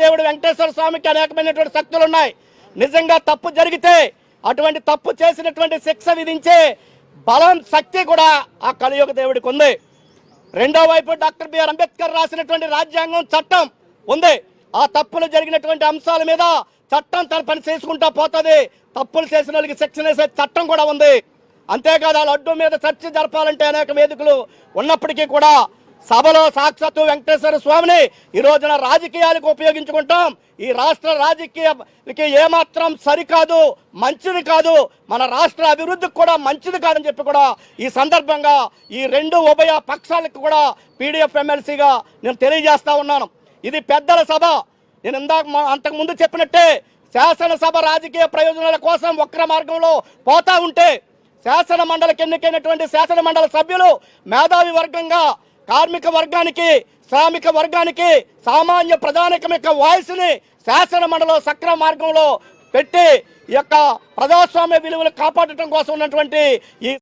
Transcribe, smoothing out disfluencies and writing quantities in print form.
దేవుడు వెంకటేశ్వర స్వామికి అనేకమైనటువంటి శక్తులు ఉన్నాయి. నిజంగా తప్పు జరిగితే అటువంటి తప్పు చేసినటువంటి శిక్ష విధించే బలం శక్తి కూడా ఆ కలియుగ దేవుడికి ఉంది. రెండో వైపు డాక్టర్ బిఆర్ అంబేద్కర్ రాసినటువంటి రాజ్యాంగం చట్టం ఉంది. ఆ తప్పులు జరిగినటువంటి అంశాల మీద చట్టం తన పని చేసుకుంటా పోతుంది. తప్పులు చేసిన వాళ్ళకి శిక్షణ వేసే చట్టం కూడా ఉంది. అంతేకాదు ఆ లడ్డు మీద చర్చ జరపాలంటే అనేక వేదికలు ఉన్నప్పటికీ కూడా సభలో సాక్షాత్తు వెంకటేశ్వర స్వామిని ఈ రోజున రాజకీయాలకు ఉపయోగించుకుంటాం. ఈ రాష్ట్ర రాజకీయాలకి ఏమాత్రం సరికాదు, మంచిది కాదు, మన రాష్ట్ర అభివృద్ధికి కూడా మంచిది కాదని చెప్పి కూడా ఈ సందర్భంగా ఈ రెండు ఉభయ పక్షాలకు కూడా పీడీఎఫ్ ఎమ్మెల్సీగా నేను తెలియజేస్తా ఉన్నాను. ఇది పెద్దల సభ. నేను అంతకుముందు చెప్పినట్టే శాసనసభ రాజకీయ ప్రయోజనాల కోసం వక్ర మార్గంలో పోతా ఉంటే శాసన మండలికి ఎన్నికైనటువంటి శాసన మండలి సభ్యులు మేధావి వర్గంగా కార్మిక వర్గానికి, శ్రామిక వర్గానికి, సామాన్య ప్రజానికం యొక్క వాయిస్ని శాసన మండలిలో సక్రమ మార్గంలో పెట్టి ఈ యొక్క ప్రజాస్వామ్య విలువలు కాపాడటం కోసం ఉన్నటువంటి ఈ